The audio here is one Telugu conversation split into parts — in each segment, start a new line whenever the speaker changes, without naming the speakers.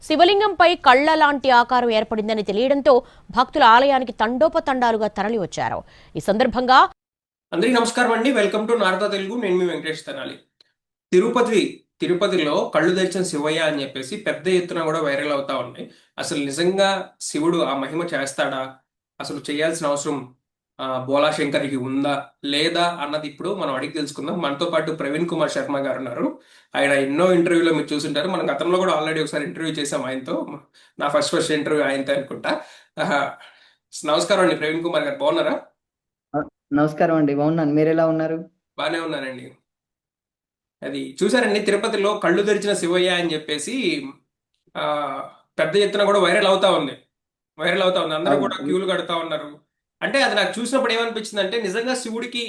శివలింగంపై కళ్ల లాంటి ఆకారం ఏర్పడిందని తెలియడంతో భక్తుల ఆలయానికి తండోపతండాలుగా తరలి వచ్చారు. ఈ సందర్భంగా
అందరికీ నమస్కారం అండి. Welcome to Narada Telugu. నేను మీ వెంకటేష్ తెనాలి. తిరుపతి తిరుపతిలో కళ్ళు తెరిచిన శివయ్య అని చెప్పేసి పెద్ద ఎత్తున కూడా వైరల్ అవుతా ఉన్నాయి. అసలు నిజంగా శివుడు ఆ మహిమ చేస్తాడా, అసలు చేయాల్సిన అవసరం బోలా శంకర్కి ఉందా లేదా అన్నది ఇప్పుడు మనం అడిగి తెలుసుకుందాం. మనతో పాటు ప్రవీణ్ కుమార్ శర్మ గారు ఉన్నారు. ఆయన ఎన్నో ఇంటర్వ్యూలో మీరు చూసుంటారు. మనం గతంలో కూడా ఆల్రెడీ ఒకసారి ఇంటర్వ్యూ చేసాం ఆయనతో. నా ఫస్ట్ ఇంటర్వ్యూ ఆయనతో అనుకుంటా. ఆహా, నమస్కారం అండి ప్రవీణ్ కుమార్ గారు, బాగున్నారా?
ఆ, నమస్కారం అండి, బాగున్నాను. మీరు ఎలా ఉన్నారు?
బాగానే ఉన్నానండి. అది చూసారండి, తిరుపతిలో కళ్ళు తెరిచిన శివయ్య అని చెప్పేసి ఆ పెద్ద ఎత్తున కూడా వైరల్ అవుతా ఉంది. అందరూ కూడా
అవును.
క్యూలు కడతా ఉన్నారు. అంటే అది నాకు చూసినప్పుడు ఏమనిపించింది అంటే, నిజంగా శివుడికి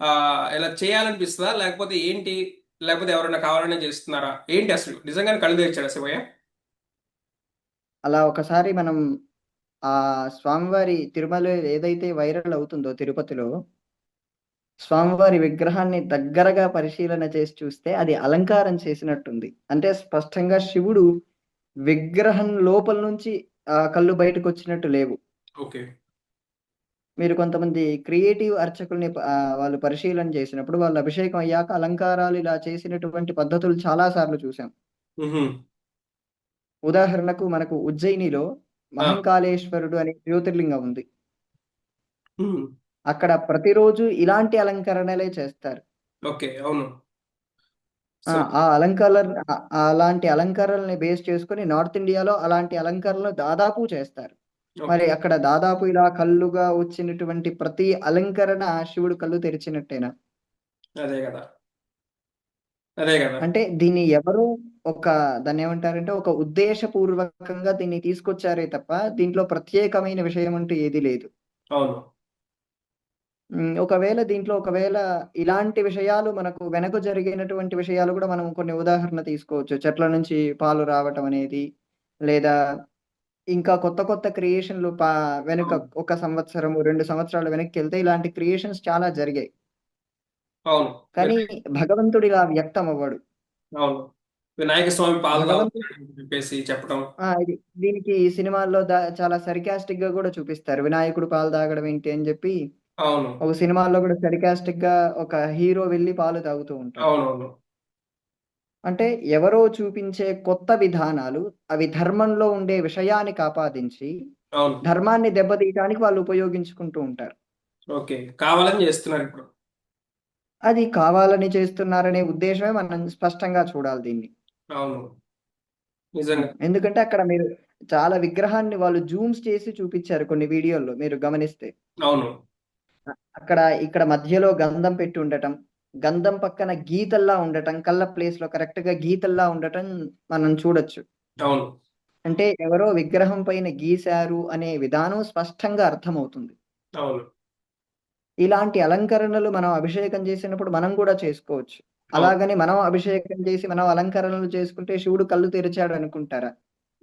ఆ ఇలా చేయాలనిపిస్తుందా, లేకపోతే ఏంటి, లేకపోతే ఎవరైనా కావాలనే చేస్తున్నారా ఏంటి, అసలు నిజంగానే కళ్ళు తెరిచాడా శివయ్య?
అలా ఒకసారి మనం ఆ స్వామివారి తిరుమల ఏదైతే వైరల్ అవుతుందో తిరుపతిలో, స్వామివారి విగ్రహాన్ని దగ్గరగా పరిశీలన చేసి చూస్తే అది అలంకారం చేసినట్టుంది. అంటే స్పష్టంగా శివుడు విగ్రహం లోపల నుంచి కళ్ళు బయటకు వచ్చినట్టు లేవు.
ఓకే.
మీరు కొంతమంది క్రియేటివ్ అర్చకుల్ని వాళ్ళు పరిశీలన చేసినప్పుడు, వాళ్ళు అభిషేకం అయ్యాక అలంకారాలు ఇలా చేసినటువంటి పద్ధతులు చాలా సార్లు చూసాం.
ఉహుం.
ఉదాహరణకు మనకు ఉజ్జయినిలో
ఆ,
మహంకాళేశ్వరుడు అనే జ్యోతిర్లింగం ఉంది.
ఉమ్.
అక్కడ ప్రతిరోజు ఇలాంటి అలంకరణలే చేస్తారు.
ఓకే, అవును.
ఆ
సో
ఆ అలాంటి అలంకరణల్ని బేస్ చేసుకొని నార్త్ ఇండియాలో అలాంటి అలంకరణలు దాదాపు చేస్తారు.
ఓకే.
మరి అక్కడ దాదాపు ఇలా కళ్ళుగా వచ్చినటువంటి ప్రతి అలంకరణ శివుడు కళ్ళు తెరిచినట్టేనా?
అదే కదా, అదే కదా.
అంటే దీన్ని ఎవరు ఒక దాన్ని ఏమంటారంటే ఒక ఉద్దేశపూర్వకంగా దీన్ని తీసుకొచ్చారే తప్ప దీంట్లో ప్రత్యేకమైన విషయం అంటూ ఏదీ లేదు.
అవును.
ఒకవేళ ఇలాంటి విషయాలు మనకు వెనక జరిగినటువంటి విషయాలు గూడా మనం కొన్ని ఉదాహరణ తీసుకోవచ్చు. చెట్ల నుంచి పాలు రావటం అనేది, లేదా ఇంకా కొత్త కొత్త క్రియేషన్‌లు వెనుక
అవును.
ఒక సంవత్సరము, 2 సంవత్సరాలు వెనక్కెళ్తే ఇలాంటి క్రియేషన్స్ చాలా జరిగాయి.
అవును.
కానీ భగవంతుడిలా వ్యక్తం అవ్వడు.
అవును. వినాయక స్వామి పాలు
భగవంతుడు
తాగుతాడని చెప్పేసి చెప్పడం.
దీనికి ఈ సినిమాల్లో చాలా సర్కాస్టిక్‌గా గూడా చూపిస్తారు. వినాయకుడు పాలు తాగడం ఏంటి అని జెప్పి,
అవును.
ఒక సినిమాలో గూడా సర్కాస్టిక్‌గా ఒక హీరో వెళ్లి పాలు తాగుతూ ఉంటాడు.
అవునవును.
అంటే ఎవరో చూపించే కొత్త విధానాలు, అవి ధర్మంలో ఉండే విషయానికి ఆపాదించి,
అవును.
ధర్మాన్ని దెబ్బతీయటానికి వాళ్ళు ఉపయోగించుకుంటూ ఉంటారు.
ఓకే, కావాలని చేస్తున్నారు ఇప్పుడు.
అది కావాలని చేస్తున్నారనే ఉద్దేశమే మనం స్పష్టంగా చూడాలి దీన్ని.
అవును. నిజంగా.
ఎందుకంటే అక్కడ మీరు చాలా విగ్రహాన్ని వాళ్ళు జూమ్స్ చేసి చూపిచ్చారు కొన్ని వీడియోల్లో మీరు గమనిస్తే.
అవును.
ఇక్కడ మధ్యలో గంధం పెట్టి ఉండటం, గంధం పక్కన గీతల్లా ఉండటం, కళ్ళ ప్లేస్‌లో కరెక్ట్‌గా గీతల్లా ఉండటం మనం చూడొచ్చు.
అవును.
అంటే ఎవరో విగ్రహం పైన గీశారు అనే విధానం స్పష్టంగా అర్థమవుతుంది.
అవును.
ఇలాంటి అలంకరణలు మనం అభిషేకం చేసినప్పుడు మనం కూడా చేసుకోవచ్చు.
అవును.
అలాగని మనం అభిషేకం చేసి మనం అలంకరణలు చేసుకుంటే శివుడు కళ్ళు తెరిచాడు అనుకుంటారా?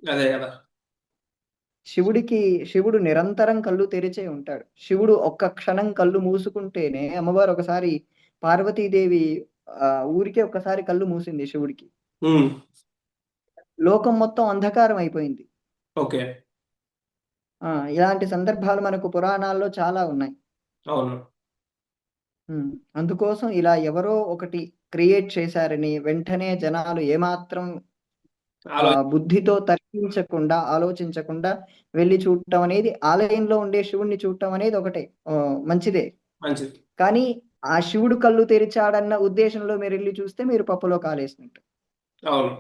అదే కదా.
శివుడికి శివుడు నిరంతరం కళ్ళు తెరిచే ఉంటాడు. శివుడు ఒక్క క్షణం కళ్ళు మూసుకుంటేనే అమ్మవారు ఒకసారి పార్వతీదేవి ఊరికే ఒక్కసారి కళ్ళు మూసింది శివుడికి.
ఉమ్.
లోకం మొత్తం అంధకారం అయిపోయింది.
ఓకే.
ఇలాంటి సందర్భాలు మనకు పురాణాల్లో చాలా ఉన్నాయి.
అవును.
హ్మ్. అందుకోసం ఇలా ఎవరో ఒకటి క్రియేట్ చేశారని వెంటనే జనాలు ఏమాత్రం
ఆలో
బుద్ధితో తర్కించకుండా, ఆలోచించకుండా వెళ్లి చూడటం అనేది, ఆలయంలో ఉండే శివుడిని చూడటం అనేది ఒకటే మంచిదే.
మంచిది.
కానీ ఆ శివుడు కళ్ళు తెరిచాడన్న ఉద్దేశంలో మీరెళ్లి చూస్తే మీరు పప్పులో కాలేసినట్టు.
అవును.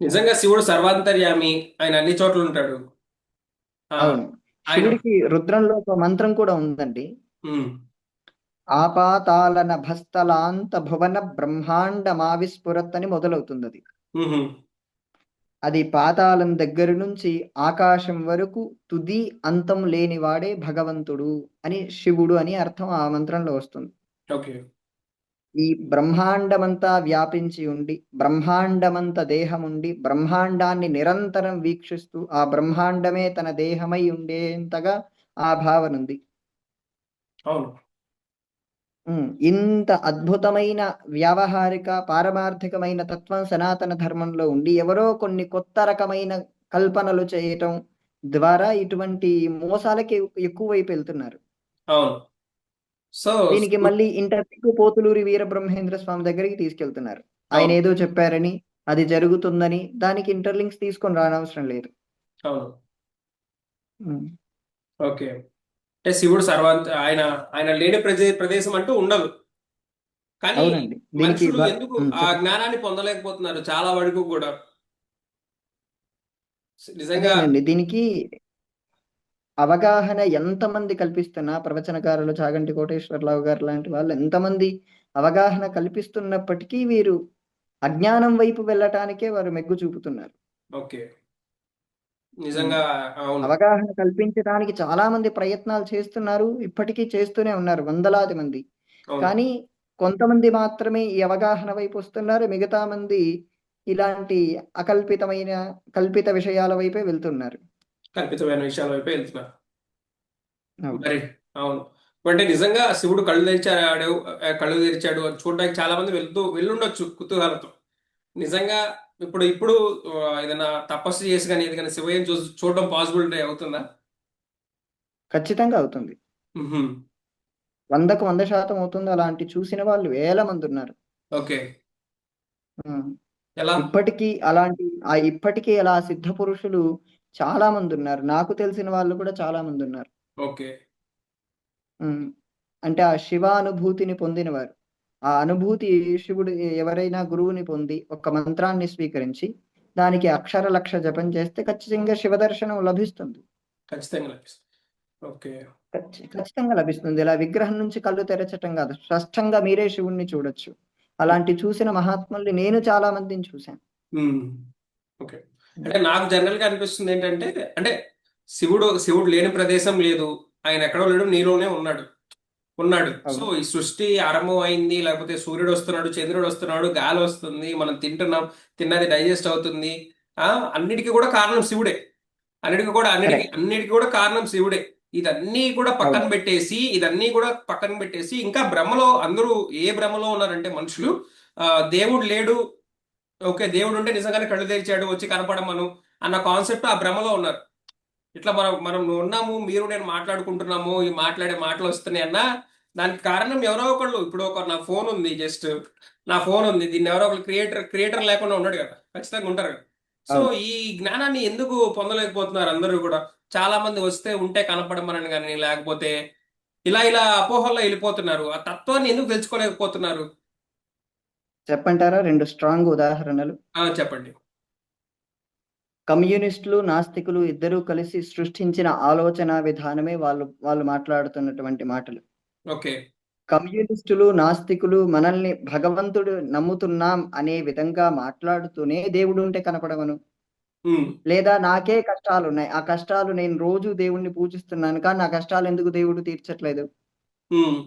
నిజంగా శివుడు సర్వాంతర్యామి, ఆయన అన్ని చోట్ల ఉంటాడు. ఆ
అవును.
ఆయన
శివుడికి రుద్రంలో ఒక మంత్రం కూడా ఉందండి.
ఉమ్.
ఆపాతాళన భస్తలాంత భువన బ్రహ్మాండమావిస్ఫురత్ అని మొదలవుతుందది.
ఉహుం.
అది పాతాళం దగ్గర నుంచి ఆకాశం వరకు తుది అంతం లేనివాడే భగవంతుడు అని, శివుడు అని అర్థం ఆ మంత్రంలో వస్తుంది.
ఓకే.
ఈ బ్రహ్మాండమంతా వ్యాపించి ఉండి, బ్రహ్మాండమంత దేహముండి, బ్రహ్మాండాన్ని నిరంతరం వీక్షిస్తూ, ఆ బ్రహ్మాండమే తన దేహమై ఉండేంతగా ఆ భావనుంది.
అవును.
ఇంత అద్భుతమైన వ్యావహారిక పారమార్థికమైన తత్వం సనాతన ధర్మంలో ఉండి ఎవరో కొన్ని కొత్త రకమైన కల్పనలు చేయటం ద్వారా ఇటువంటి మోసాలకి ఎక్కువ వైపు వెళ్తున్నారు.
అవును. సో
దీనికి మళ్ళీ ఇంటర్వ్యూకు పోతులూరి వీరబ్రహ్మేంద్ర స్వామి దగ్గరికి తీసుకెళ్తున్నారు. ఆయన
అవును.
ఏదో చెప్పారని అది జరుగుతుందని దానికి ఇంటర్లింక్స్ తీసుకొని రానవసరం లేదు.
అవును.
ఉమ్,
ఓకే. అంటే శివుడు ఆయన ఆయన లేని ప్రదేశం అంటూ ఉండదు. కానీ
అవునండి. దీనికి
మనుషులు ఎందుకు ఆ
చెప్పండి.
జ్ఞానాన్ని పొందలేకపోతున్నారు చాలా వరకు కూడా? నిజంగా.
అదేనండి దీనికి అవగాహన ఎంతమంది కల్పిస్తున్నా ప్రవచనకారులు చాగంటి కోటేశ్వరరావు గారు లాంటి వాళ్ళు ఎంతమంది అవగాహన కల్పిస్తున్నప్పటికీ వీరు అజ్ఞానం వైపు వెళ్ళటానికే వారు మెగ్గు చూపుతున్నారు.
ఓకే.
ఉమ్.
నిజంగా. అవును.
అవగాహన కల్పించడానికి చాలా మంది ప్రయత్నాలు చేస్తున్నారు. ఇప్పటికీ చేస్తూనే ఉన్నారు వందలాది మంది.
అవును.
కానీ కొంతమంది మాత్రమే ఈ అవగాహన వైపు వస్తున్నారు. మిగతా మంది ఇలాంటి కల్పిత విషయాల వైపే వెళ్తున్నారు.
కల్పితమైన విషయాల వైపే వెళ్తున్నారు.
అవును.
మరి అవును. అంటే నిజంగా శివుడు కళ్ళు తెరిచాడు అని చూడడానికి చాలా మంది వెళ్ళుండొచ్చు కుతూహలంతో. నిజంగా ఇప్పుడు ఇప్పుడు ఏదైనా తపస్సు చేసి కానీ ఏది కానీ శివయ్యని చూడడం పాసిబిలిటీ అవుతుందా?
ఖచ్చితంగా అవుతుంది.
మ్హూ.
100కు 100% అవుతుంది. అలాంటి చూసిన వాళ్ళు వేల మంది ఉన్నారు.
ఓకే.
ఉమ్.
ఎలా?
ఇప్పటికీ అలా సిద్ధ పురుషులు చాలా మంది ఉన్నారు. నాకు తెలిసిన వాళ్ళు కూడా చాలా మంది ఉన్నారు.
ఓకే.
ఉమ్. అంటే ఆ శివానుభూతిని పొందినవారు. ఆ అనుభూతి శివుడు ఎవరైనా గురువుని పొంది ఒక మంత్రాన్ని స్వీకరించి దానికి అక్షర లక్ష జపం చేస్తే ఖచ్చితంగా శివ దర్శనం లభిస్తుంది.
ఖచ్చితంగా లభిస్తుంది. ఓకే.
ఖచ్చితంగా లభిస్తుంది. ఇలా విగ్రహం నుంచి కళ్ళు తెరచటం కాదు, స్పష్టంగా మీరే శివుణ్ణి చూడొచ్చు. అలాంటి చూసిన మహాత్ముల్ని నేను చాలా మందిని చూశాను.
మ్మ్. ఓకే. అంటే నాకు జనరల్ గా అనిపిస్తుంది ఏంటంటే, అంటే శివుడు లేని ప్రదేశం లేదు. ఆయన ఎక్కడో లేడు, నీలోనే ఉన్నాడు. సో
అవును.
ఈ సృష్టి ఆరంభం అయింది, లేకపోతే సూర్యుడు వస్తున్నాడు, చంద్రుడు వస్తున్నాడు, గాలి వస్తుంది, మనం తింటున్నాం, తిన్నది డైజెస్ట్ అవుతుంది. ఆ అన్నిటికీ కూడా కారణం శివుడే.
కరెక్ట్.
అన్నిటికీ కూడా కారణం శివుడే.
అవును.
ఇదన్నీ కూడా పక్కన పెట్టేసి ఇంకా భ్రమలో అందరూ ఏ భ్రమలో ఉన్నారంటే మనుషులు, ఆ దేవుడు లేడు, ఓకే దేవుడు ఉంటే నిజంగానే కళ్ళు తెరిచాడు వచ్చి కనపడమను అన్న కాన్సెప్ట్ ఆ భ్రమలో ఉన్నారు. ఇట్లా మనం మనం ఉన్నాము, మీరు నేను మాట్లాడుకుంటున్నాము, ఈ మాట్లాడే మాటలు వస్తున్నాయి అన్న దానికి కారణం ఎవరో ఒకళ్ళు. ఇప్పుడు నా ఫోన్ ఉంది, దీన్ని ఎవరో ఒకళ్ళు క్రియేటర్ లేకుండా ఉన్నాడు కదా, ఖచ్చితంగా ఉంటారు కదా. సో
అవును.
ఈ జ్ఞానాన్ని ఎందుకు పొందలేకపోతున్నారు అందరూ కూడా? చాలా మంది వస్తే ఉంటే కనపడమనని కానీ, లేకపోతే ఇలా అపోహల్లో వెళ్ళిపోతున్నారు. ఆ తత్వాన్ని ఎందుకు తెలుసుకోలేకపోతున్నారు?
చెప్పంటారా 2 స్ట్రాంగ్ ఉదాహరణలు?
చెప్పండి.
కమ్యూనిస్టులు, నాస్తికులు ఇద్దరూ కలిసి సృష్టించిన ఆలోచన విధానమే వాళ్ళు మాట్లాడుతున్నటువంటి మాటలు.
ఓకే.
కమ్యూనిస్టులు, నాస్తికులు మనల్ని భగవంతుడు నమ్ముతున్నాం అనే విధంగా మాట్లాడుతూనే దేవుడు ఉంటే కనపడమను.
ఉమ్,
లేదా నాకే కష్టాలున్నాయి. ఆ కష్టాలు నేను రోజు దేవుణ్ణి పూజిస్తున్నాను. కానీ నా కష్టాలు ఎందుకు దేవుడు తీర్చట్లేదు?
ఉమ్,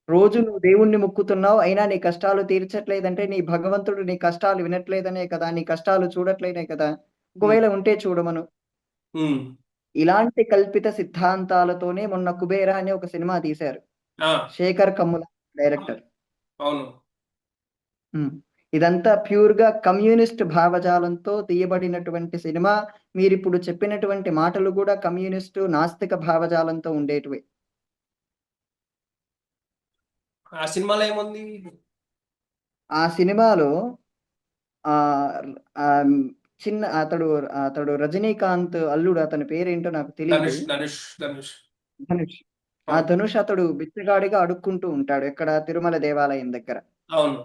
రోజు నువ్వు దేవుణ్ణి మొక్కుతున్నావు. అయినా నీ కష్టాలు తీర్చట్లేదంటే నీ భగవంతుడు నీ కష్టాలు వినట్లేదనే కదా! నీ కష్టాలు చూడట్లేదే కదా!
ఉమ్,
ఒకవేళ ఉంటే చూడమను.
ఉమ్.
ఇలాంటి కల్పిత సిద్ధాంతాలతోనే మొన్న 'కుబేర' అనే ఒక సినిమా తీశారు.
ఆ,
శేఖర్ కమ్ముల డైరెక్టర్.
అవును.
హ్మ్. ఇదంతా ప్యూర్‌గా కమ్యూనిస్ట్ భావజాలంతో తీయబడినటువంటి సినిమా. మీరిప్పుడు చెప్పినటువంటి మాటలు గూడా కమ్యూనిస్టు, నాస్తిక భావజాలంతో ఉండేటివే.
ఆ సినిమాలో ఏముంది?
ఆ సినిమాలో ఆహ్, ఆహ్, చిన్న అతడు అతడు 'రజనీకాంత్' అల్లుడు అతని పేరేంటో నాకు తెలీదు.
ధనుష్.
ధనుష్. ఆ
అవును.
ధనుష్ అతడు బిచ్చగాడిగా అడుక్కుంటూ ఉంటాడు. ఎక్కడ తిరుమల దేవాలయం దగ్గర.
అవును.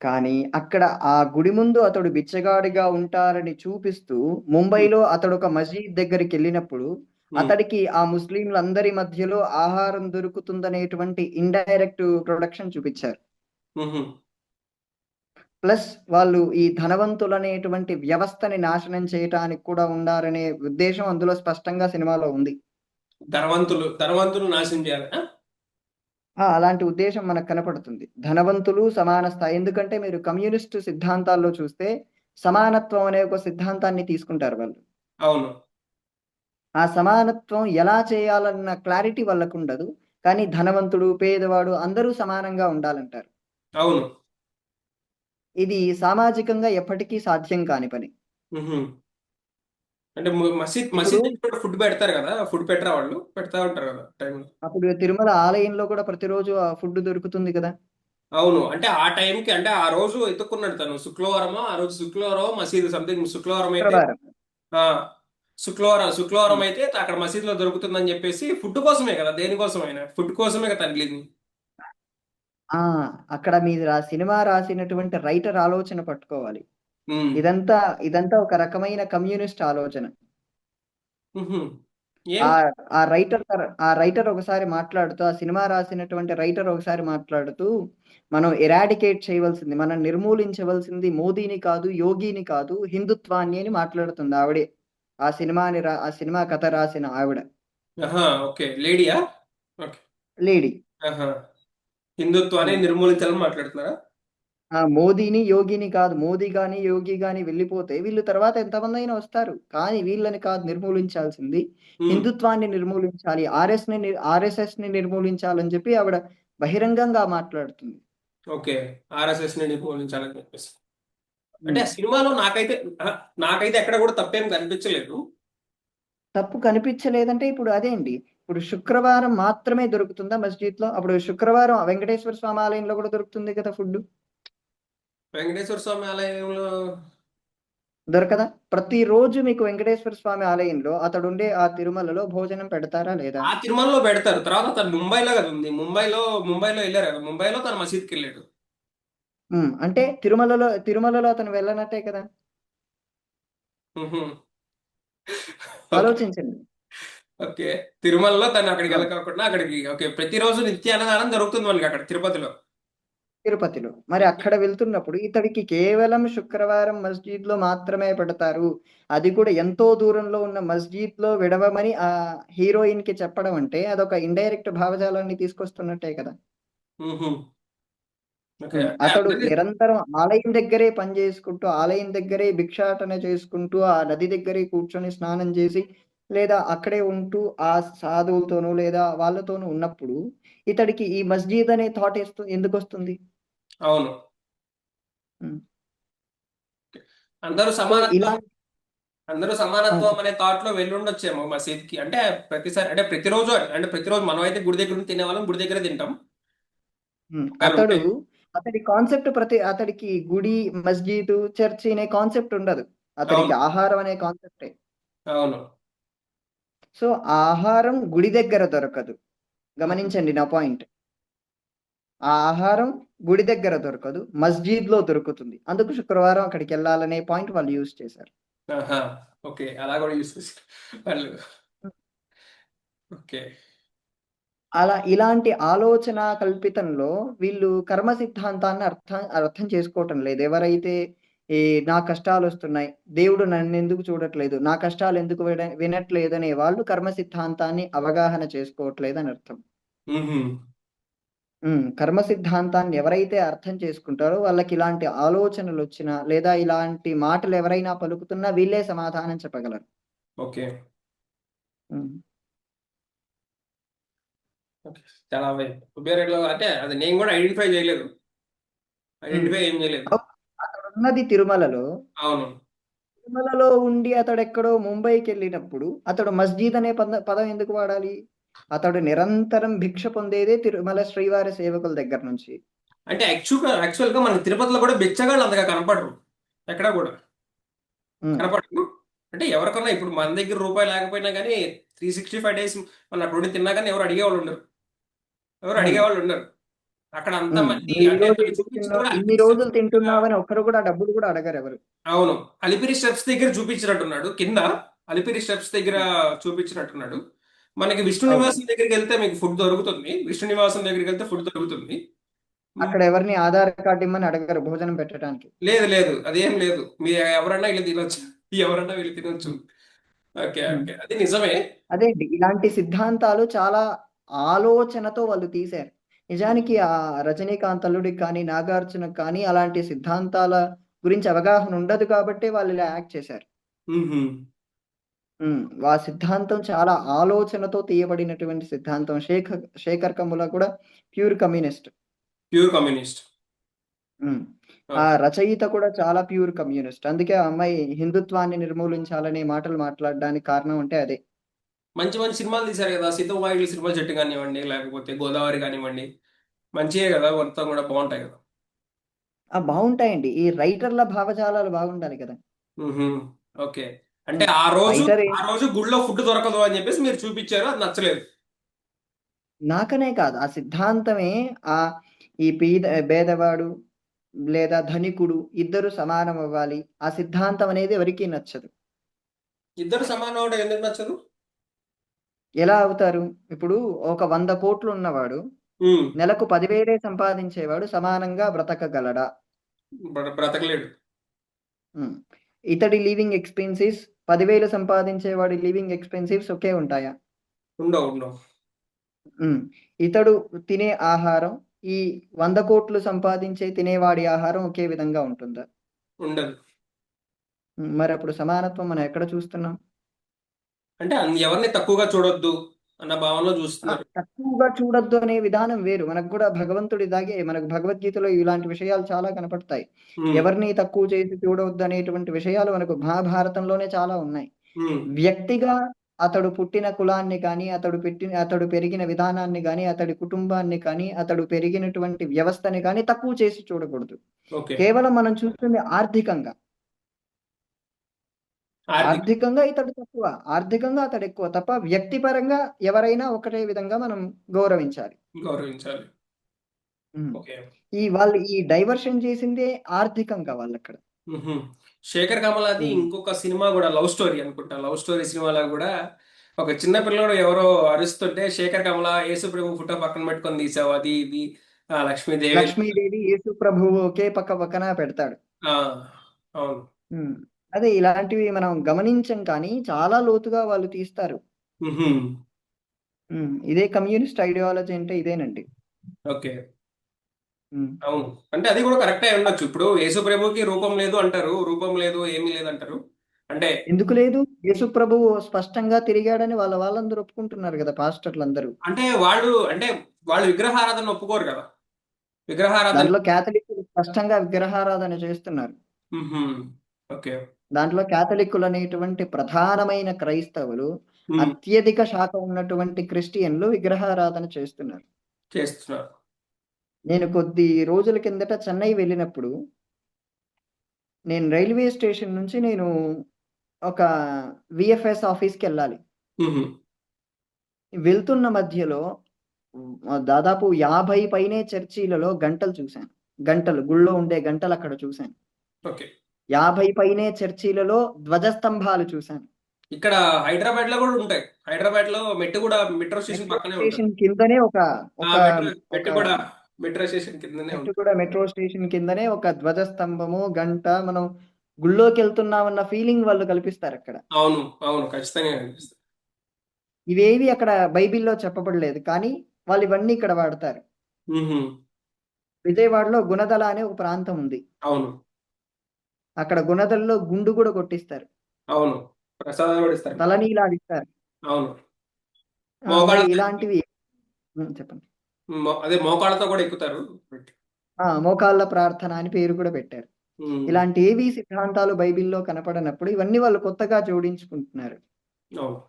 కానీ అక్కడ ఆ గుడి ముందు అతడు బిచ్చగాడిగా ఉంటారని చూపిస్తూ,
ఉమ్,
ముంబైలో అతడొక మసీద్ దగ్గరికెళ్ళినప్పుడు,
ఉమ్,
అతడికి ఆ ముస్లింలందరి మధ్యలో ఆహారం దొరుకుతుందనేటువంటి ఇండైరెక్ట్ ప్రొడక్షన్ చూపిచ్చారు.
ఉహు.
ప్లస్ వాళ్ళు ఈ ధనవంతులనేటువంటి వ్యవస్థని నాశనం చేయటానికి కూడా ఉండారనే ఉద్దేశం అందులో స్పష్టంగా సినిమాలో ఉంది.
ధనవంతులు నాశనం చేయాలి.
అలాంటి ఉద్దేశం మనకు కనపడుతుంది. ధనవంతులు సమాన స్థాయి. ఎందుకంటే మీరు కమ్యూనిస్టు సిద్ధాంతాల్లో చూస్తే సమానత్వం అనే ఒక సిద్ధాంతాన్ని తీసుకుంటారు వాళ్ళు.
అవును.
ఆ సమానత్వం ఎలా చేయాలన్న క్లారిటీ వాళ్ళకుండదు. కానీ ధనవంతుడు పేదవాడు అందరూ సమానంగా ఉండాలంటారు.
అవును.
ఇది సామాజికంగా ఎప్పటికీ సాధ్యం కాని పని.
మ్హూ. అంటే మసీద్
ఇప్పుడు
మసీద్ దగ్గర ఫుడ్ పెడతారు కదా, ఫుడ్ పెట్టరా వాళ్ళు? పెడతా ఉంటారు కదా టైంలో.
అప్పుడు తిరుమల ఆలయంలో కూడా ప్రతిరోజు ఆ ఫుడ్ దొరుకుతుంది కదా.
అవును, అంటే ఆ టైంకి, అంటే ఆ రోజు ఎత్తుక్కున్నాడు తను. శుక్రవారమో ఆ రోజు, శుక్రవారం మసీదు సంథింగ్, శుక్రవారం అయితే
శుక్రవారం.
ఆ శుక్రవారం అయితే అక్కడ మసీదులో దొరుకుతుందని చెప్పేసి, ఫుడ్ కోసమే కదా, దేనికోసమైనా ఫుడ్ కోసమే కదా తను వెళ్ళింది.
ఆ అక్కడ మీరు ఆ సినిమా రాసినటువంటి రైటర్ ఆలోచన పట్టుకోవాలి.
ఉమ్.
ఇదంతా ఇదంతా ఒక రకమైన కమ్యూనిస్ట్ ఆలోచన.
మ్హూ. ఏం?
ఆ ఆ రైటర్ ఒకసారి మాట్లాడుతూ, ఆ సినిమా రాసినటువంటి రైటర్ ఒకసారి మాట్లాడుతూ, మనం ఎరాడికేట్ చేయవలసింది, మనం నిర్మూలించవలసింది మోదీని కాదు, యోగిని కాదు, హిందుత్వాన్ని అని మాట్లాడుతుంది ఆవిడే. ఆ సినిమా కథ రాసిన ఆవిడ
ఆహా, ఓకే, లేడీయా? ఓకే.
లేడీ.
ఆహా. హిందుత్వాన్ని నిర్మూలించాలని మాట్లాడుతున్నారా?
మోదీని యోగిని కాదు, మోదీ గాని యోగి గాని వెళ్ళిపోతే వీళ్ళు తర్వాత ఎంతమంది అయినా వస్తారు, కానీ వీళ్ళని కాదు నిర్మూలించాల్సింది,
ఉమ్.
హిందుత్వాన్ని నిర్మూలించాలి, ఆర్ఎస్ఎస్ ని నిర్మూలించాలని చెప్పి ఆవిడ బహిరంగంగా మాట్లాడుతుంది.
ఓకే. ఆర్ఎస్ఎస్ ని నిర్మూలించాలని చెప్పేసి. అంటే
ఉమ్.
ఆ సినిమాలో నాకైతే ఎక్కడ కూడా తప్పేం కనిపించలేదు.
తప్పు కనిపించలేదంటే ఇప్పుడు అదే అండి. ఇప్పుడు శుక్రవారం మాత్రమే దొరుకుతుందా మస్జిద్ లో? అప్పుడు శుక్రవారం వెంకటేశ్వర స్వామి ఆలయంలో కూడా దొరుకుతుంది కదా ఫుడ్.
వెంకటేశ్వర స్వామి ఆలయంలో
దొరకదా? ప్రతిరోజు మీకు వెంకటేశ్వర స్వామి ఆలయంలో అతడుండే ఆ తిరుమలలో భోజనం పెడతారా లేదా?
ఆ తిరుమలలో పెడతారు. తర్వాత తను ముంబైలో కదా ఉంది, ముంబైలో వెళ్ళారు కదా, ముంబైలో తను మసీద్కి వెళ్ళాడు.
అంటే తిరుమలలో అతను వెళ్ళనట్టే కదా.
మ్హూ. ఓకే.
ఆలోచించండి.
ఓకే. తిరుమలలో తను అక్కడికి వెళ్ళకుండా అక్కడికి, ఓకే, ప్రతిరోజు నిత్య అన్నదానం జరుగుతుంది మనకి అక్కడ తిరుపతిలో.
తిరుపతిలో మరి అక్కడ వెళ్తున్నప్పుడు ఇతడికి కేవలం శుక్రవారం మస్జిద్ లో మాత్రమే పెడతారు, అది కూడా ఎంతో దూరంలో ఉన్న మస్జిద్ లో విడవమని ఆ హీరోయిన్ కి చెప్పడం అంటే అదొక ఇండైరెక్ట్ భావజాలాన్ని తీసుకొస్తున్నట్టే కదా.
మ్హూ. ఓకే. అంటే
అతడు
అందరినీ.
నిరంతరం ఆలయం దగ్గరే పని చేసుకుంటూ, ఆలయం దగ్గరే భిక్షాటన చేసుకుంటూ, ఆ నది దగ్గరే కూర్చొని స్నానం చేసి, లేదా అక్కడే ఉంటూ ఆ సాధువులతోనూ లేదా వాళ్ళతోనూ ఉన్నప్పుడు ఇతడికి ఈ మస్జిద్ అనే థాట్ ఎందుకు వస్తుంది?
అవును.
ఉమ్.
అందరూ
సో ఇలా
సమానత్వం అందరూ
ఆ,
సమానత్వం అనే థాట్ లో వెళ్ళుండొచ్చేమో మసీద్కి. అంటే ప్రతిసారి, అంటే ప్రతిరోజు మనం అయితే గుడి దగ్గర తినే వాళ్ళం, గుడి దగ్గర తింటాం. ఒకవేళ ఉంటే.
అతడు అతడి కాన్సెప్ట్ అతడికి గుడి, మస్జిద్, చర్చి అనే కాన్సెప్ట్ ఉండదు. అతడికి
అవును.
ఆహారం అనే కాన్సెప్టే.
అవును.
సో ఆహారం గుడి దగ్గర దొరకదు.
మ్మ్.
గమనించండి నా పాయింట్. ఆ ఆహారం గుడి దగ్గర దొరకదు, మస్జిద్ లో దొరుకుతుంది. అందుకు శుక్రవారం అక్కడికి వెళ్ళాలనే పాయింట్ వాళ్ళు యూజ్ చేశారు.
ఆహా. ఓకే, అలా కూడా యూస్ చేస్తారు వాళ్ళు. ఓకే.
ఇలాంటి ఆలోచన కల్పితంలో వీళ్ళు కర్మ సిద్ధాంతాన్ని అర్థం అర్థం చేసుకోవటం లేదు. ఎవరైతే ఈ నా కష్టాలు వస్తున్నాయి, దేవుడు నన్ను ఎందుకు చూడట్లేదు, నా కష్టాలు ఎందుకు వినట్లేదు అనే వాళ్ళు కర్మ సిద్ధాంతాన్ని అవగాహన చేసుకోవట్లేదు అని అర్థం.
మ్మ్.
కర్మ సిద్ధాంతాన్ని ఎవరైతే అర్థం చేసుకుంటారో వాళ్ళకి ఇలాంటి ఆలోచనలు వచ్చినా లేదా ఇలాంటి మాటలు ఎవరైనా పలుకుతున్నా వీళ్ళే సమాధానం చెప్పగలరు.
ఓకే.
ఉమ్.
ఓకే. చాలా సుబ్బేరేట్లో అంటే అది నేను కూడా ఐడెంటిఫై చేయలేదు,
ఉమ్.
ఏం చేయలేదు.
అక్కడ ఉన్నది తిరుమలలో.
అవును.
తిరుమలలో ఉండి అతడు ఎక్కడో ముంబైకి వెళ్ళినప్పుడు అతడు మస్జిద్ అనే పదం ఎందుకు వాడాలి? అతడు నిరంతరం భిక్ష పొందేదే తిరుమల శ్రీవారి సేవకుల దగ్గర నుంచి.
అంటే యాక్చువల్ గా మనకి తిరుపతిలో కూడా బిచ్చగాళ్ళు అంతగా కనపడరు, ఎక్కడ కూడా
ఉమ్.
కనపడరు. అంటే ఎవరికన్నా ఇప్పుడు మన దగ్గర రూపాయి లేకపోయినా కానీ 365 days మన అప్పుడు తిన్నా కానీ ఎవరు
అవును.
అడిగేవాళ్ళు ఉండరు అక్కడ అంతమంది.
నువ్వు ఈ
అంటే
రోజు
మనకి
ఎందుకు
చూపించింది
తిన్నావు,
కూడా
ఇన్ని
అలిపిరి స్టెప్స్
రోజులు
దగ్గర.
తింటున్నావని ఒక్కరు కూడా డబ్బులు కూడా అడగరు ఎవరు.
అవును, అలిపిరి స్టెప్స్ దగ్గర చూపించినట్టున్నాడు కింద. అలిపిరి స్టెప్స్ దగ్గర చూపించినట్టున్నాడు. మనకి విష్ణు
అవును.
నివాసం దగ్గరికి వెళ్తే మీకు ఫుడ్ దొరుకుతుంది, విష్ణు నివాసం దగ్గరికి వెళ్తే ఫుడ్ దొరుకుతుంది. మ్,
అక్కడ ఎవరిని ఆధార్ కార్డు ఇమ్మని అడగరు భోజనం పెట్టడానికి.
లేదు లేదు, అదేం లేదు, మీరు ఎవరన్నా వెళ్ళి తినొచ్చు, ఎవరన్నా వెళ్ళి తినొచ్చు.
ఉమ్.
ఓకే,
ఉమ్.
ఓకే, అది నిజమే.
అదే అండి, ఇలాంటి సిద్ధాంతాలు చాలా ఆలోచనతో వాళ్ళు తీశారు. నిజానికి ఆ రజనీకాంత్ అల్లుడికి కానీ నాగార్జునకు కానీ అలాంటి సిద్ధాంతాల గురించి అవగాహన ఉండదు కాబట్టి వాళ్ళు ఇలా యాక్ట్ చేశారు.
మ్హూ.
ఆ సిద్ధాంతం చాలా ఆలోచనతో తీయబడినటువంటి సిద్ధాంతం. శేఖర్ కమ్ముల కూడా ప్యూర్ కమ్యూనిస్ట్.
Pure communist.
హ్మ్. ఆ
ఓకే.
రచయిత కూడా చాలా ప్యూర్ కమ్యూనిస్ట్. అందుకే ఆ అమ్మాయి హిందుత్వాన్ని నిర్మూలించాలనే మాటలు మాట్లాడడానికి కారణం అంటే అదే.
మంచి మంచి సినిమాలు తీశారు కదా, సీతమ్మ సినిమా చెట్టు కానివ్వండి, లేకపోతే గోదావరి కానివ్వండి, మంచియే కదా, మొత్తం కూడా బాగుంటాయి కదా.
బావుంటాయండి. ఈ రైటర్ల భావజాలాలు బాగుండాలి కదా!
మ్హూ. ఓకే. అంటే
హ్మ్.
ఆ రోజు
రైటర్
ఆ రోజు గుడిలో ఫుడ్ దొరకదు అని చెప్పేసి మీరు చూపించారు, అది నచ్చలేదు.
నాకనే కాదు. ఆ సిద్ధాంతమే ఆహ్, ఈ పేదవాడు లేదా ధనికుడు ఇద్దరు సమానమవ్వాలి. ఆ సిద్ధాంతం అనేది ఎవరికీ నచ్చదు.
ఇద్దరు సమానం అవడం ఎందుకు నచ్చదు?
ఎలా అవుతారు? ఇప్పుడు ఒక 100,00,00,000 ఉన్నవాడు
ఉమ్,
నెలకు 10,000 సంపాదించేవాడు సమానంగా బ్రతకగలడా?
బ్రతకలేడు.
హ్మ్. ఇతడి లివింగ్ ఎక్స్‌పెన్సెస్ 10,000 సంపాదించేవాడి లివింగ్ ఎక్స్‌పెన్సెస్ ఒకే ఉంటాయా?
ఉండవు, ఉండవు.
హ్మ్. ఇతడు తినే ఆహారం ఈ 100,00,00,000 సంపాదించే తినేవాడి ఆహారం ఒకే విధంగా ఉంటుందా?
ఉండదు.
మరప్పుడు సమానత్వం మనం ఎక్కడ చూస్తున్నాం?
అంటే ఎవరిని తక్కువగా చూడొద్దు అన్న భావనలో చూస్తున్నారు.
తక్కువగా చూడొద్దు అనే విధానం వేరు. మనకు కూడా భగవంతుడిలాగే మనకు భగవద్గీతలో ఇలాంటి విషయాలు చాలా కనపడతాయి.
ఉమ్,
ఎవరిని తక్కువ చేసి చూడవద్దు అనేటువంటి విషయాలు మనకు మహాభారతంలోనే చాలా ఉన్నాయి.
ఉమ్,
వ్యక్తిగా అతడు పుట్టిన కులాన్ని కానీ, అతడు పెరిగిన విధానాన్ని గాని, అతడి కుటుంబాన్ని కానీ, అతడు పెరిగినటువంటి వ్యవస్థని కానీ తక్కువ చేసి చూడకూడదు.
ఓకే.
కేవలం మనం చూస్తుంది ఆర్థికంగా.
ఆర్థిక.
ఆర్థికంగా ఇతడు తక్కువ. ఆర్థికంగా అతడెక్కువ తప్ప వ్యక్తిపరంగా ఎవరైనా ఒకటే విధంగా మనం గౌరవించాలి.
గౌరవించాలి.
హ్మ్.
ఓకే.
వాళ్ళు ఈ డైవర్షన్ చేసిందే ఆర్థికంగా వాళ్ళక్కడ.
మ్హూ. శేఖర్ కమలాది
హ్మ్.
ఇంకొక సినిమా కూడా లవ్ స్టోరీ అనుకుంటా. లవ్ స్టోరీ సినిమాలో కూడా ఒక చిన్న పిల్లడు ఎవరో అరుస్తుంటే శేఖర్ కమల యేసు ప్రభు ఫోటో పక్కన పెట్టుకొని తీసావు, అది ఇది, లక్ష్మీదేవి.
లక్ష్మీదేవి, యేసు ప్రభువు ఒకే పక్కన పెడతాడు.
ఆ, అవును.
హ్మ్. అదే ఇలాంటివి మనం గమనించం కానీ చాలా లోతుగా వాళ్ళు తీస్తారు.
మ్హూ.
ఇదే కమ్యూనిస్ట్ ఐడియాలజీ అంటే ఇదేనండి.
ఓకే.
హ్మ్.
అవును. అంటే అది కూడా కరెక్టే ఉండొచ్చు. ఇప్పుడు యేసు ప్రభుకి రూపం లేదు అంటారు, రూపం లేదు ఏమీ లేదంటారు. అంటే
ఎందుకు లేదు? యేసు ప్రభువు స్పష్టంగా తిరిగాడని వాళ్ళందరూ ఒప్పుకుంటున్నారు గదా! పాస్టర్లందరూ.
అంటే వాళ్ళు విగ్రహారాధన ఒప్పుకోరు కదా. విగ్రహారాధన.
దాంట్లో కేథలిక్కులు స్పష్టంగా విగ్రహారాధన చేస్తున్నారు.
మ్హూ. ఓకే.
దాంట్లో కేథలిక్కులనేటువంటి ప్రధానమైన క్రైస్తవులు,
మ్,
అత్యధిక శాతం ఉన్నటువంటి క్రిస్టియన్‌లు విగ్రహారాధన చేస్తున్నారు.
చేస్తున్నారు.
నేను కొద్ది రోజుల కిందట చెన్నై వెళ్ళినప్పుడు, నేను రైల్వే స్టేషన్ నుంచి ఒక వీఎఫ్ఎస్ ఆఫీస్‌కెళ్ళాలి.
మ్హూ.
వెళ్తున్న మధ్యలో దాదాపు 50 పైనే చర్చీలలో గంటలు చూశాను. గంటలు గుళ్ళో ఉండే గంటలక్కడ చూశాను.
ఓకే.
50 పైనే చర్చీలలో ధ్వజస్తంభాలు చూశాను.
ఇక్కడ హైదరాబాద్ లో కూడా ఉంటాయి. హైదరాబాద్ లో మెట్రో స్టేషన్
మెట్రో
పక్కనే ఉంటుంది.
స్టేషన్ కిందనే ఒక
ఆ
ఒక
మెట్రో
ఒక
మెట్టు కూడా మెట్రో స్టేషన్ కిందనే
మెట్టు
ఉంటుంది.
కూడా మెట్రో స్టేషన్ కిందనే ఒక ధ్వజస్తంభము, గంట మనం గుళ్ళోకెళ్తున్నామన్న ఫీలింగ్ వాళ్ళు కల్పిస్తారక్కడ.
అవును, అవును, ఖచ్చితంగా కనిపిస్తుంది.
ఇవేవి అక్కడ బైబిల్‌లో చెప్పబడలేదు. కానీ వాళ్ళివన్నీ ఇక్కడ వాడతారు.
మ్హూ.
విజయవాడలో గుణదల అనే ఒక ప్రాంతం ఉంది.
అవును,
అక్కడ గుణదలలో గుండు గూడా కొట్టిస్తారు.
అవును, ప్రసాదం కూడా ఇస్తారు.
తలనీలాడిస్తారు.
అవును.
మరి
మోకాళ్ళతో
ఇలాంటివి చెప్పండి.
అదే మోకాళ్ళతో కూడా ఎక్కుతారు.
మోకాళ్ళ ప్రార్థన అని పేరు కూడా పెట్టారు.
మ్,
ఇలాంటియేవి సిద్ధాంతాలు బైబిల్‌లో కనపడనప్పుడు ఇవన్నీ వాళ్ళు కొత్తగా జోడించుకుంటున్నారు.
అవును.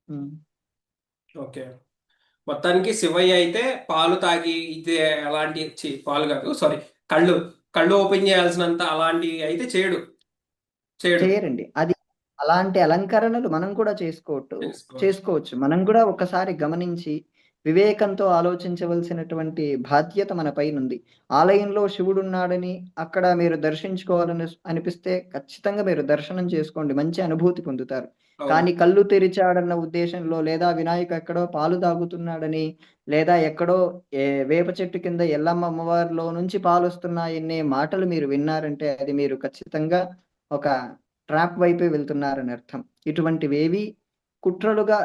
హ్మ్.
ఓకే. మొత్తానికి శివయ్య అయితే పాలు తాగి ఇదే అలాంటి పాలు కాదు, సారీ, కళ్ళు కళ్ళు ఓపెన్ చేయాల్సినంత అలాంటి అయితే చేయడు. చేయడు.
చేయరండి. అది అలాంటి అలంకరణలు మనం కూడా
చేసుకోవచ్చు.
చేసుకోవచ్చు. మనం కూడా ఒకసారి గమనించి, వివేకంతో ఆలోచించవలసినటువంటి బాధ్యత మన పైనుంది. ఆలయంలో శివుడున్నాడని అక్కడ మీరు దర్శించుకోవాలని అనిపిస్తే ఖచ్చితంగా మీరు దర్శనం చేసుకోండి. మంచి అనుభూతి పొందుతారు.
అవును,
కానీ కళ్ళు తెరిచాడన్న ఉద్దేశంలో లేదా వినాయక ఎక్కడో పాలు తాగుతున్నాడని, లేదా ఎక్కడో వేప చెట్టు కింద ఎల్లమ్మ అమ్మవారిలో నుంచి పాలొస్తున్నాయనే మాటలు మీరు విన్నారంటే అది మీరు ఖచ్చితంగా ఒక ట్రాప్ వైపే వెళ్తున్నారని అర్థం.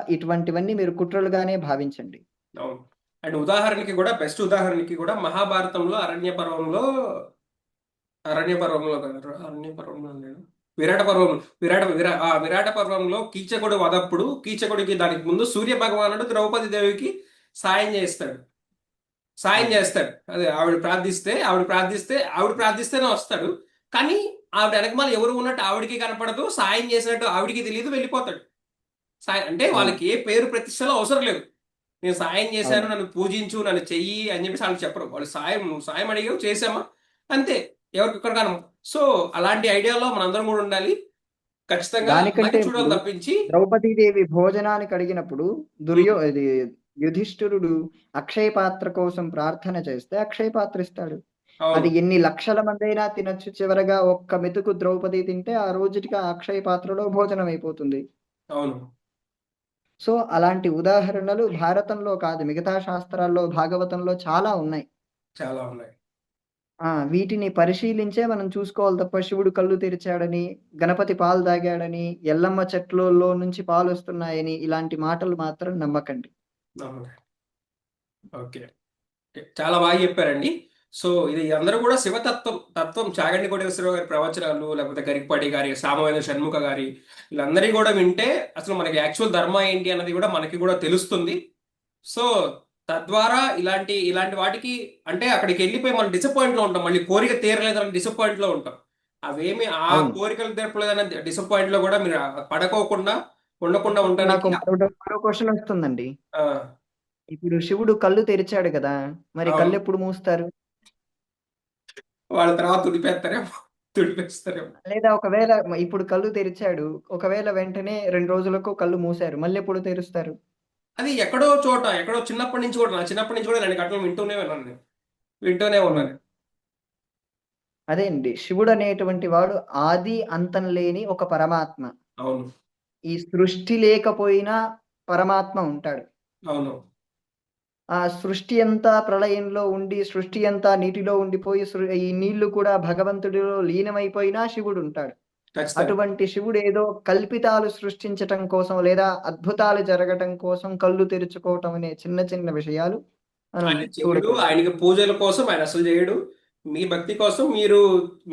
ఇటువంటివన్నీ మీరు కుట్రలుగానే భావించండి.
అవును. అండ్ బెస్ట్ ఉదాహరణకి కూడా మహాభారతంలో అరణ్య పర్వంలో కాదు, అరణ్య పర్వంలో లేదు. విరాట పర్వం విరాట పర్వంలో కీచకుడు వధప్పుడు కీచకుడికి దానికి ముందు సూర్య భగవానుడు ద్రౌపది దేవికి సాయం చేస్తాడు. సాయం చేస్తాడు. అదే ఆవిడ ప్రార్థిస్తేనే వస్తాడు. కానీ ఆవిడ వెనకమాల ఎవరు ఉన్నట్టు ఆవిడికి కనపడదు, సాయం చేసినట్టు ఆవిడికి తెలియదు, వెళ్ళిపోతాడు. అంటే
అవును
వాళ్ళకి ఏ పేరు ప్రతిష్టలు అవసరం లేదు. నేను సాయం చేశాను,
అవును
నన్ను పూజించు, నన్ను చెయ్యి అని చెప్పేసి వాళ్ళు చెప్పరు. వాళ్ళు నువ్వు సాయం అడిగావు, చేసామా, అంతే. ఎవరికి ఇక్కడ కాను. సో అలాంటి ఐడియాలో మనందరం కూడా ఉండాలి. ఖచ్చితంగా
దానికంటే
మంచి చూడాలి
ముందు
తప్పించి.
ద్రౌపదీదేవి భోజనానికి అడిగినప్పుడు
ఉమ్,
ఇది యుధిష్ఠిరుడు అక్షయ పాత్ర కోసం ప్రార్థన చేస్తే అక్షయ పాత్ర ఇస్తాడు.
అవును,
అది ఎన్ని లక్షల మంది అయినా తినొచ్చు. చివరగా ఒక్క మెతుకు ద్రౌపది తింటే ఆ రోజుకి ఆ అక్షయ పాత్రలో భోజనం అయిపోతుంది.
అవును,
సో అలాంటి ఉదాహరణలు భారతంలో కాదు, మిగతా శాస్త్రాల్లో, భాగవతంలో చాలా ఉన్నాయి.
చాలా ఉన్నాయి.
వీటిని పరిశీలించే మనం చూసుకోవాలి తప్ప శివుడు కళ్ళు తెరిచాడని, గణపతి పాలు తాగాడని, ఎల్లమ్మ చెట్లలో నుంచి పాలొస్తున్నాయని ఇలాంటి మాటలు మాత్రం నమ్మకండి.
అవును. ఓకే. చాలా బాగా చెప్పారండి. సో ఇది అందరూ కూడా తత్వం చాగంటి కోటేశ్వరరావు గారి ప్రవచనాలు, లేకపోతే గరికపాటి గారి, సామవేద షణ్ముఖ గారి, వీళ్ళందరినీ కూడా వింటే అసలు మనకి యాక్చువల్ ధర్మ ఏంటి అన్నది కూడా మనకి కూడా తెలుస్తుంది. సో తద్వారా ఇలాంటి వాటికి అంటే అక్కడికి వెళ్ళిపోయి మనం డిసప్పాయింట్ లో ఉంటాం. మళ్ళీ కోరిక తీరలేదని డిసప్పాయింట్ లో ఉంటాం. అవేమి ఆ
అవును.
కోరికలు తీరలేదన్న డిసప్పాయింట్ లో కూడా మీరు పడకోకుండా ఉండకుండా
ఇప్పుడు నాకు
ఉండడానికి
మరో క్వశ్చన్ వస్తుందండి.
ఆ,
ఇప్పుడు శివుడు కళ్ళు తెరిచాడు కదా! మరి
అవును,
కళ్ళెప్పుడు మూస్తారు?
వాళ్ళ తర్వాత తుడిపేస్తారేమో.
లేదా ఒకవేళ ఇప్పుడు కళ్ళు తెరిచాడు. ఒకవేళ వెంటనే 2 రోజులకో కళ్ళు మూసారు. మళ్ళెప్పుడు తెరుస్తారు?
అది ఎక్కడో చిన్నప్పటి నుంచి కూడా, నా చిన్నప్పటి నుంచి కూడా ఇలాంటి కథలు వింటూనే ఉన్నాను నేను. వింటూనే
హ్మ్.
ఉన్నాను.
అదే అండి. శివుడనేటువంటి వాడు ఆది అంతం లేని ఒక పరమాత్మ.
అవును,
ఈ సృష్టి లేకపోయినా పరమాత్మ ఉంటాడు.
అవును,
ఆ సృష్టి అంతా ప్రళయంలో ఉండి, సృష్టి అంతా నీటిలో ఉండిపోయి, ఈ నీళ్లు కూడా భగవంతుడిలో లీనమైపోయినా శివుడుంటాడు.
ఖచ్చితంగా.
అటువంటి శివుడేదో కల్పితాలు సృష్టించటం కోసం, లేదా అద్భుతాలు జరగటం కోసం కళ్ళు తెరుచుకోవటం అనే చిన్న చిన్న విషయాలు మనం
ఆయన చెయ్యడు,
చూడకూడదు.
ఆయనకి పూజల కోసం ఆయన అసలు చేయడు. మీ భక్తి కోసం మీరు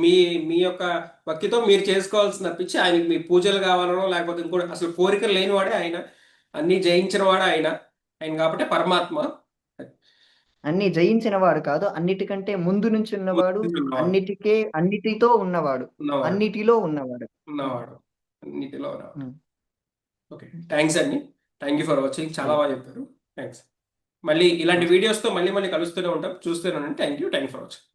మీ మీ యొక్క భక్తితో మీరు చేసుకోవాల్సిన తప్పించి ఆయనకి మీ పూజలు కావాలనో లేకపోతే ఇంకోటి అసలు కోరికలు లేనివాడే ఆయన. అన్ని జయించిన వాడే ఆయన. ఆయన కాబట్టి పరమాత్మ.
అన్నీ జయించిన వాడు కాదు. అన్నిటికంటే ముందు నుంచి ఉన్నవాడు.
ఉన్నవాడు,
అన్నిటితో ఉన్నవాడు.
ఉన్నవాడు,
అన్నిటిలో ఉన్నవాడు. హ్మ్.
ఉన్నవాడు, అన్నిటిలో ఉన్నవాడు.
హ్మ్.
ఓకే, థ్యాంక్స్ అండి. Thank you for watching. చాలా
అదే.
బాగా చెప్పారు. థ్యాంక్స్. మళ్ళీ ఇలాంటి
నమస్తే.
వీడియోస్తో మళ్ళీ కలుస్తూనే ఉంటాం. చూస్తూనే ఉండండి. Thank you for watching.